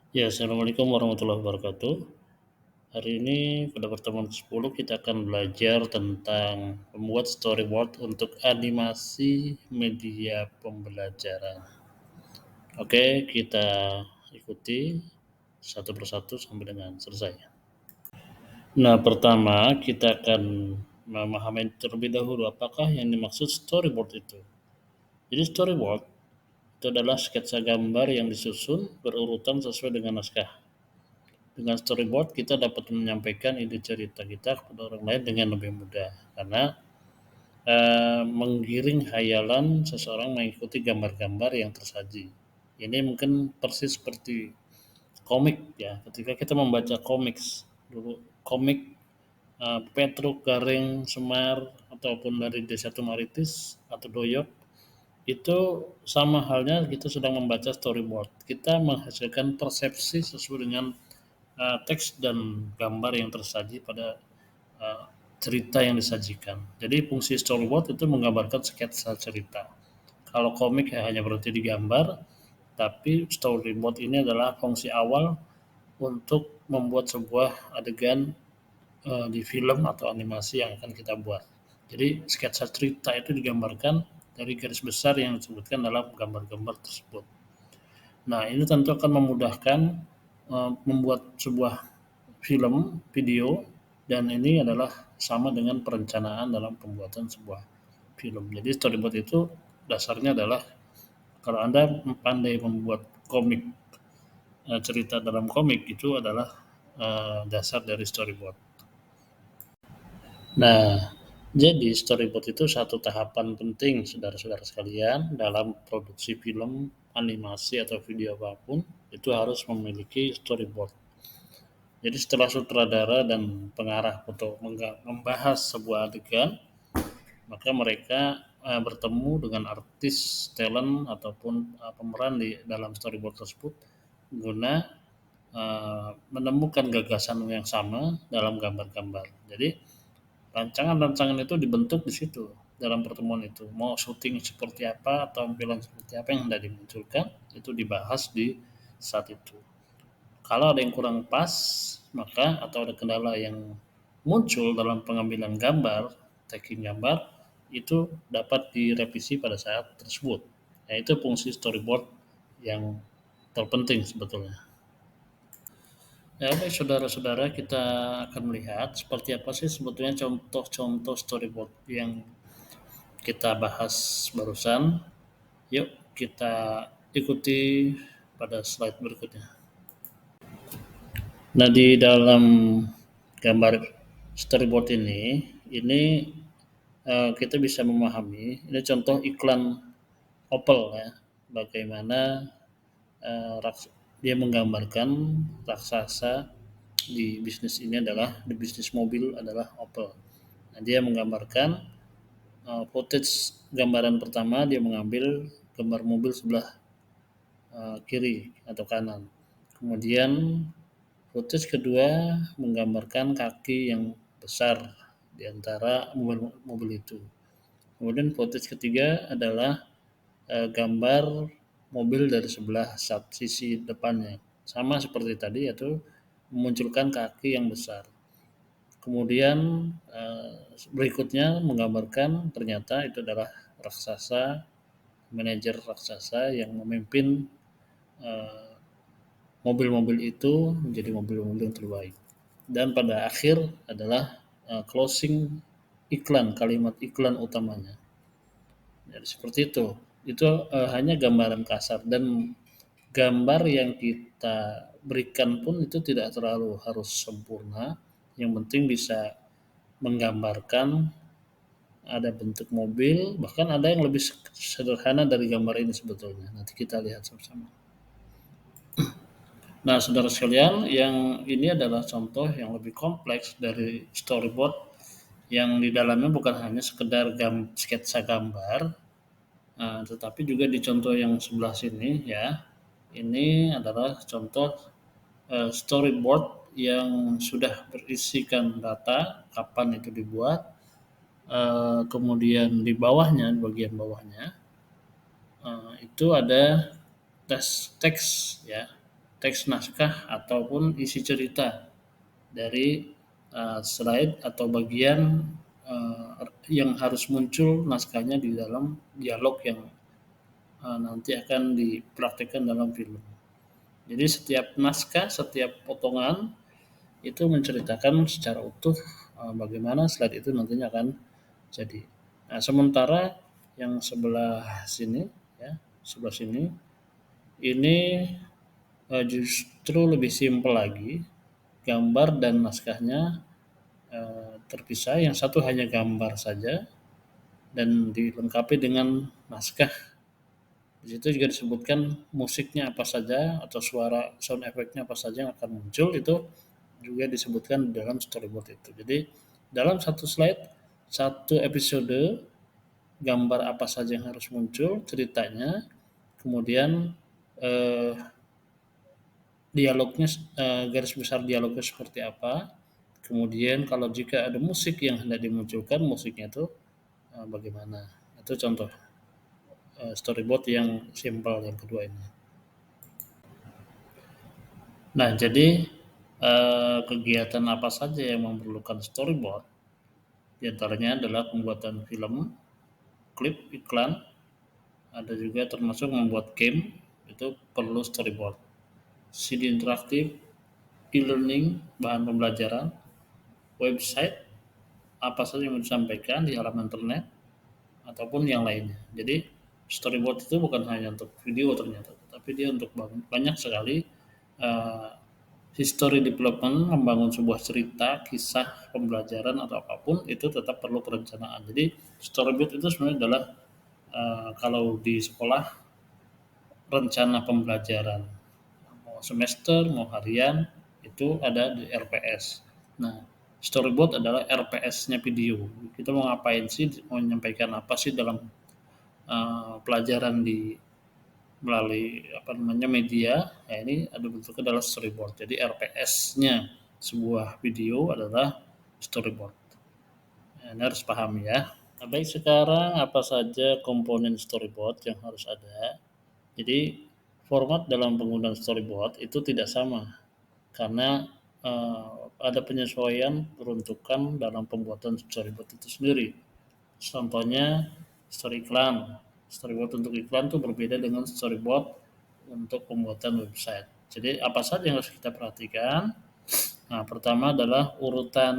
Ya, Assalamualaikum warahmatullahi wabarakatuh. Hari ini pada pertemuan ke-10 kita akan belajar tentang membuat storyboard untuk animasi media pembelajaran. Oke, kita ikuti satu persatu sampai dengan selesai. Nah, pertama kita akan memahami terlebih dahulu apakah yang dimaksud storyboard itu. Jadi storyboard itu adalah sketsa gambar yang disusun berurutan sesuai dengan naskah. Dengan storyboard kita dapat menyampaikan ide cerita kita kepada orang lain dengan lebih mudah karena menggiring hayalan seseorang mengikuti gambar-gambar yang tersaji. Ini mungkin persis seperti komik ya. Ketika kita membaca komik dulu, komik Petruk Garing Semar ataupun dari Desa Tumaritis atau Doyok, itu sama halnya kita sedang membaca storyboard. Kita menghasilkan persepsi sesuai dengan teks dan gambar yang tersaji pada uh, cerita yang disajikan. Jadi fungsi storyboard itu menggambarkan sketsa cerita. Kalau komik ya hanya berhenti di gambar, tapi storyboard ini adalah fungsi awal untuk membuat sebuah adegan di film atau animasi yang akan kita buat. Jadi sketsa cerita itu digambarkan dari garis besar yang disebutkan dalam gambar-gambar tersebut. Nah, ini tentu akan memudahkan membuat sebuah film, video, dan ini adalah sama dengan perencanaan dalam pembuatan sebuah film. Jadi storyboard itu dasarnya adalah kalau Anda pandai membuat komik, cerita dalam komik itu adalah dasar dari storyboard. Nah, jadi storyboard itu satu tahapan penting saudara-saudara sekalian dalam produksi film, animasi atau video apapun itu harus memiliki storyboard. Jadi setelah sutradara dan pengarah foto membahas sebuah adegan, maka mereka bertemu dengan artis, talent ataupun pemeran di dalam storyboard tersebut guna menemukan gagasan yang sama dalam gambar-gambar. Jadi rancangan-rancangan itu dibentuk di situ dalam pertemuan itu. Mau syuting seperti apa, tampilan seperti apa yang hendak dimunculkan itu dibahas di saat itu. Kalau ada yang kurang pas, maka atau ada kendala yang muncul dalam pengambilan gambar, taking gambar, itu dapat direvisi pada saat tersebut. Nah, itu fungsi storyboard yang terpenting sebetulnya. Ya, baik saudara-saudara, kita akan melihat seperti apa sih sebetulnya contoh-contoh storyboard yang kita bahas barusan. Yuk, kita ikuti pada slide berikutnya. Nah, di dalam gambar storyboard ini kita bisa memahami, ini contoh iklan Opel ya, bagaimana dia menggambarkan raksasa di bisnis ini adalah di bisnis mobil adalah Opel. Nah, dia menggambarkan footage gambaran pertama dia mengambil gambar mobil sebelah kiri atau kanan. Kemudian footage kedua menggambarkan kaki yang besar di antara mobil itu. Kemudian footage ketiga adalah gambar mobil dari sebelah sisi depannya. Sama seperti tadi yaitu memunculkan kaki yang besar. Kemudian berikutnya menggambarkan ternyata itu adalah raksasa, manajer raksasa yang memimpin eh, mobil-mobil itu menjadi mobil-mobil yang terbaik. Dan pada akhir adalah closing iklan, kalimat iklan utamanya. Jadi seperti itu. Itu hanya gambaran kasar dan gambar yang kita berikan pun itu tidak terlalu harus sempurna. Yang penting bisa menggambarkan ada bentuk mobil, bahkan ada yang lebih sederhana dari gambar ini sebetulnya. Nanti kita lihat sama-sama. Nah, saudara sekalian, yang ini adalah contoh yang lebih kompleks dari storyboard yang di dalamnya bukan hanya sekedar sketsa gambar, tetapi juga di contoh yang sebelah sini ya, ini adalah contoh storyboard yang sudah berisikan data kapan itu dibuat, kemudian di bawahnya, di bagian bawahnya itu ada teks ya. teks naskah ataupun isi cerita dari slide atau bagian yang harus muncul naskahnya di dalam dialog yang nanti akan dipraktikkan dalam film. Jadi setiap naskah, setiap potongan itu menceritakan secara utuh bagaimana slide itu nantinya akan jadi. Nah, sementara yang sebelah sini, ya, sebelah sini, ini justru lebih simpel lagi. Gambar dan naskahnya terpisah. Yang satu hanya gambar saja dan dilengkapi dengan naskah. Di situ juga disebutkan musiknya apa saja atau suara sound effect-nya apa saja yang akan muncul, itu juga disebutkan dalam storyboard itu. Jadi dalam satu slide, satu episode, gambar apa saja yang harus muncul, ceritanya, kemudian eh, dialognya, garis besar dialognya seperti apa, kemudian kalau jika ada musik yang hendak dimunculkan, musiknya itu bagaimana. Itu contoh storyboard yang simple yang kedua ini. Nah, jadi kegiatan apa saja yang memerlukan storyboard? Di antaranya adalah pembuatan film, klip, iklan, ada juga termasuk membuat game, itu perlu storyboard. CD interaktif, e-learning, bahan pembelajaran, website, apa saja yang mau disampaikan di halaman internet, ataupun yang lainnya. Jadi storyboard itu bukan hanya untuk video ternyata, tapi dia untuk banyak sekali uh, history development, membangun sebuah cerita, kisah, pembelajaran atau apapun itu tetap perlu perencanaan. Jadi storyboard itu sebenarnya adalah kalau di sekolah rencana pembelajaran, mau semester, mau harian, itu ada di RPS. Nah, storyboard adalah RPS-nya video. Kita mau ngapain sih, mau menyampaikan apa sih dalam pelajaran di melalui apa namanya media, ya ini ada bentuknya adalah storyboard. Jadi RPS-nya sebuah video adalah storyboard. Ya, ini harus paham ya. Nah, baik, sekarang apa saja komponen storyboard yang harus ada? Jadi format dalam penggunaan storyboard itu tidak sama karena ada penyesuaian peruntukan dalam pembuatan storyboard itu sendiri. Contohnya story iklan. Storyboard untuk iklan itu berbeda dengan storyboard untuk pembuatan website. Jadi apa saja yang harus kita perhatikan? Nah, pertama adalah urutan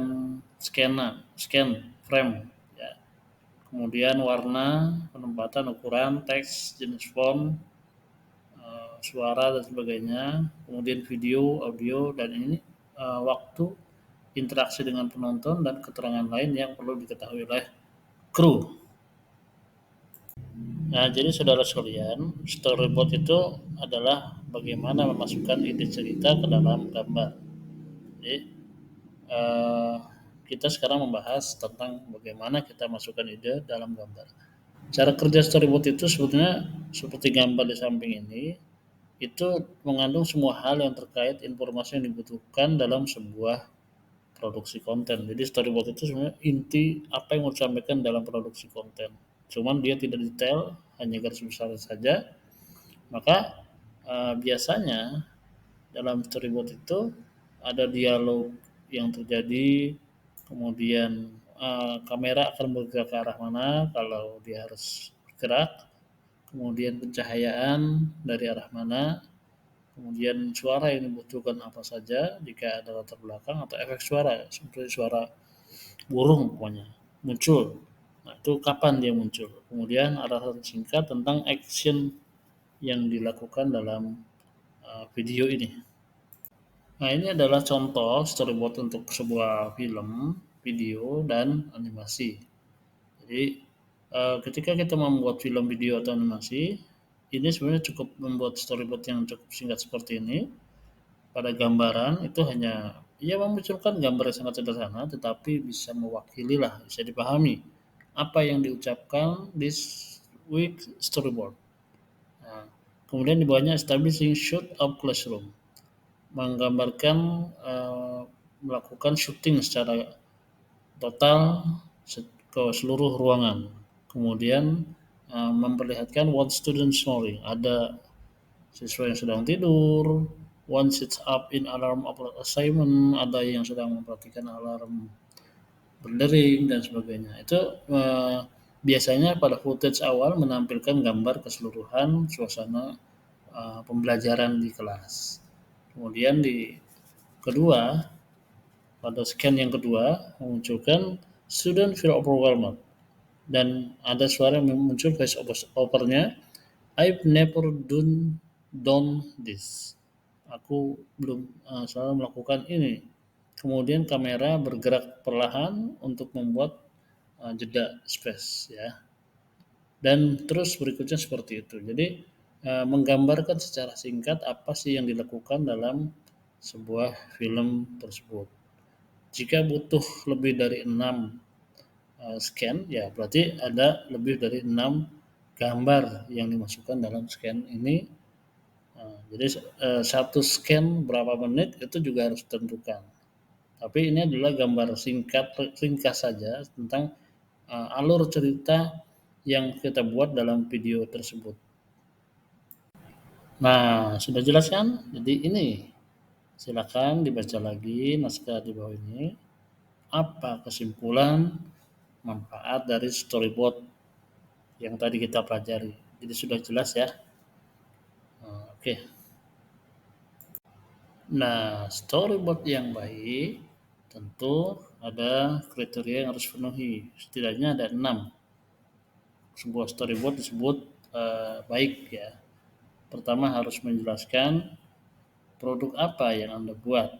scan frame, ya. Kemudian warna, penempatan, ukuran, teks, jenis font, suara dan sebagainya. Kemudian video, audio, dan ini waktu, interaksi dengan penonton, dan keterangan lain yang perlu diketahui oleh kru. Nah, jadi saudara sekalian, storyboard itu adalah bagaimana memasukkan ide cerita ke dalam gambar. Jadi, eh, kita sekarang membahas tentang bagaimana kita masukkan ide dalam gambar. Cara kerja storyboard itu sebetulnya seperti gambar di samping ini, itu mengandung semua hal yang terkait informasi yang dibutuhkan dalam sebuah produksi konten. Jadi storyboard itu sebenarnya inti apa yang mau disampaikan dalam produksi konten. Cuman dia tidak detail, hanya garis besar saja. Maka biasanya dalam storyboard itu ada dialog yang terjadi, kemudian kamera akan bergerak ke arah mana kalau dia harus bergerak, kemudian pencahayaan dari arah mana, kemudian suara yang dibutuhkan apa saja jika ada latar belakang atau efek suara seperti suara burung pokoknya muncul. Nah, itu kapan dia muncul. Kemudian arahan singkat tentang action yang dilakukan dalam video ini. Nah, ini adalah contoh storyboard untuk sebuah film, video, dan animasi. Jadi, ketika kita membuat film, video, atau animasi, ini sebenarnya cukup membuat storyboard yang cukup singkat seperti ini. Pada gambaran itu hanya ya memunculkan gambar yang sangat sederhana, tetapi bisa mewakili lah, bisa dipahami apa yang diucapkan di week storyboard. Nah, kemudian di bawahnya establishing shot of classroom, menggambarkan melakukan syuting secara total ke seluruh ruangan. Kemudian memperlihatkan what student snoring, ada siswa yang sedang tidur, one sits up in alarm upload assignment, ada yang sedang memperhatikan alarm berdering dan sebagainya. Itu biasanya pada footage awal menampilkan gambar keseluruhan suasana pembelajaran di kelas. Kemudian di kedua, pada scan yang kedua memunculkan student feel overwhelmed dan ada suara yang muncul voice overnya, I've never done this. Aku belum selalu melakukan ini. Kemudian kamera bergerak perlahan untuk membuat jeda space ya. Dan terus berikutnya seperti itu. Jadi menggambarkan secara singkat apa sih yang dilakukan dalam sebuah film tersebut. Jika butuh lebih dari 6 scan, ya berarti ada lebih dari 6 gambar yang dimasukkan dalam scan ini. Jadi satu scan berapa menit itu juga harus ditentukan. Tapi ini adalah gambar ringkas saja tentang alur cerita yang kita buat dalam video tersebut. Nah, sudah jelas kan? Jadi ini, silakan dibaca lagi naskah di bawah ini. Apa kesimpulan manfaat dari storyboard yang tadi kita pelajari? Jadi sudah jelas ya. Oke. Nah, storyboard yang baik tentu ada kriteria yang harus penuhi. Setidaknya ada 6. Sebuah storyboard disebut baik ya. Pertama harus menjelaskan produk apa yang Anda buat.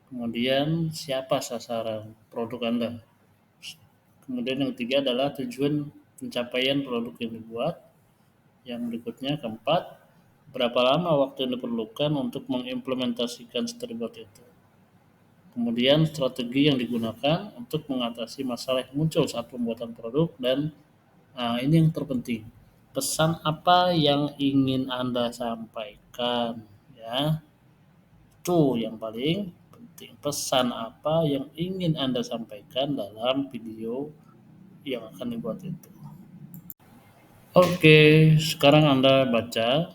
Kemudian siapa sasaran produk Anda. Kemudian yang ketiga adalah tujuan pencapaian produk yang dibuat. Yang berikutnya keempat, berapa lama waktu yang diperlukan untuk mengimplementasikan storyboard itu. Kemudian strategi yang digunakan untuk mengatasi masalah yang muncul saat pembuatan produk dan ini yang terpenting. Pesan apa yang ingin Anda sampaikan ya. Itu yang paling penting. Pesan apa yang ingin Anda sampaikan dalam video yang akan dibuat itu. Oke, sekarang Anda baca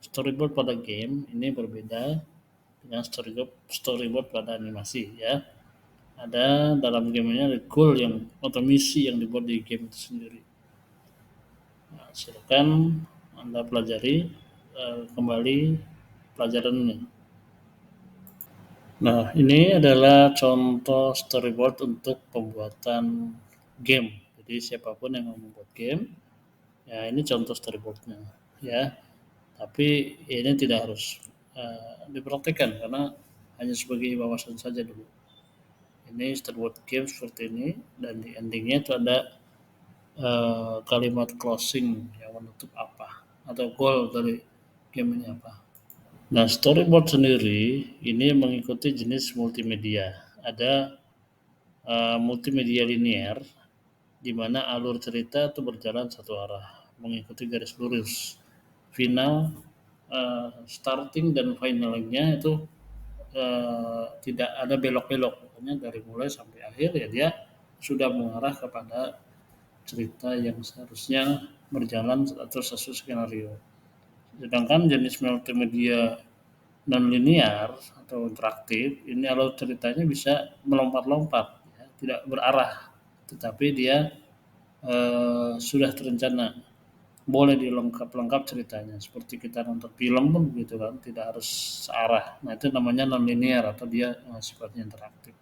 storyboard pada game ini berbeda dengan storyboard pada animasi ya. Ada dalam gamenya ada goal yang atau misi yang dibuat di game itu sendiri. Nah, silakan Anda pelajari kembali pelajaran ini. Nah, ini adalah contoh storyboard untuk pembuatan game. Jadi siapapun yang mau membuat game, ya ini contoh storyboardnya, ya. Tapi ini tidak harus dipraktikkan karena hanya sebagai wawasan saja dulu. Ini storyboard game seperti ini dan di endingnya itu ada kalimat closing yang menutup apa atau goal dari game ini apa. Nah, storyboard sendiri ini mengikuti jenis multimedia. Ada multimedia linear di mana alur cerita itu berjalan satu arah, mengikuti garis lurus. Final, starting dan finalnya itu tidak ada belok-belok, pokoknya dari mulai sampai akhir ya dia sudah mengarah kepada cerita yang seharusnya berjalan atau sesuai skenario. Sedangkan jenis multimedia non linear atau interaktif ini alur ceritanya bisa melompat-lompat ya, tidak berarah tetapi dia sudah terencana, boleh dilengkap-lengkap ceritanya seperti kita nonton film pun begitu kan, tidak harus searah. Nah itu namanya non linear atau dia sifatnya interaktif.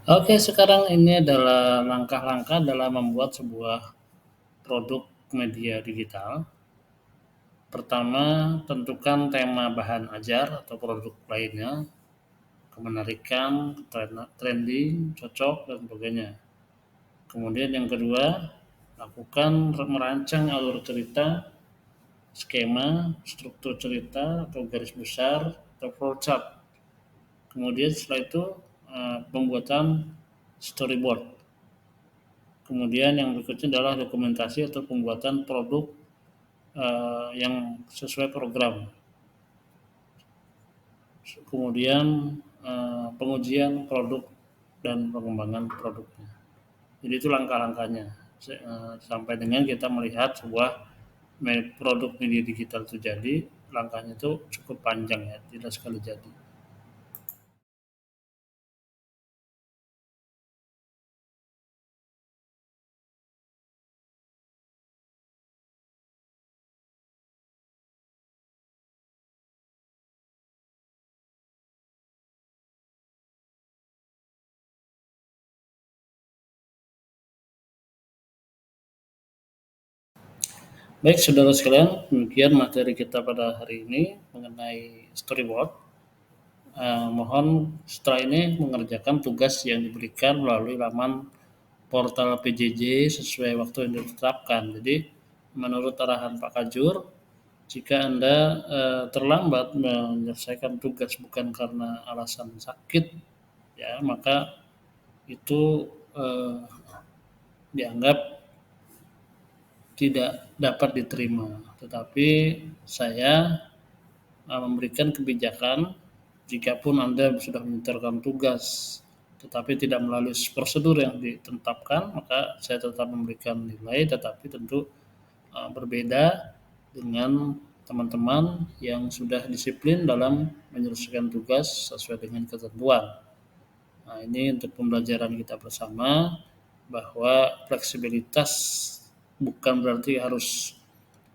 Oke, sekarang ini adalah langkah-langkah dalam membuat sebuah produk media digital. Pertama, tentukan tema bahan ajar atau produk lainnya, kemenarikan, trending, cocok, dan sebagainya. Kemudian yang kedua, lakukan merancang alur cerita, skema, struktur cerita, atau garis besar, atau flowchart. Kemudian setelah itu pembuatan storyboard. Kemudian yang berikutnya adalah dokumentasi atau pembuatan produk yang sesuai program. Kemudian pengujian produk dan pengembangan produknya. Jadi itu langkah-langkahnya sampai dengan kita melihat sebuah produk media digital itu jadi, langkahnya itu cukup panjang ya, tidak sekali jadi. Baik saudara sekalian, demikian materi kita pada hari ini mengenai storyboard. Mohon setelah ini mengerjakan tugas yang diberikan melalui laman portal PJJ sesuai waktu yang ditetapkan. Jadi menurut arahan Pak Kajur, jika Anda terlambat menyelesaikan tugas bukan karena alasan sakit, ya maka itu eh, dianggap tidak dapat diterima. Tetapi saya memberikan kebijakan jikapun Anda sudah menyetorkan tugas tetapi tidak melalui prosedur yang ditetapkan, maka saya tetap memberikan nilai, tetapi tentu berbeda dengan teman-teman yang sudah disiplin dalam menyelesaikan tugas sesuai dengan ketentuan. Nah, ini untuk pembelajaran kita bersama bahwa fleksibilitas bukan berarti harus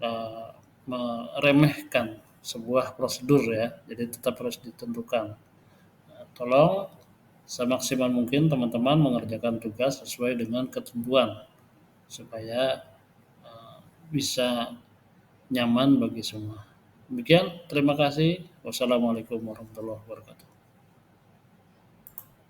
uh, meremehkan sebuah prosedur ya, jadi tetap harus ditentukan. Nah, tolong semaksimal mungkin teman-teman mengerjakan tugas sesuai dengan ketentuan supaya bisa nyaman bagi semua. Demikian, terima kasih. Wassalamualaikum warahmatullahi wabarakatuh.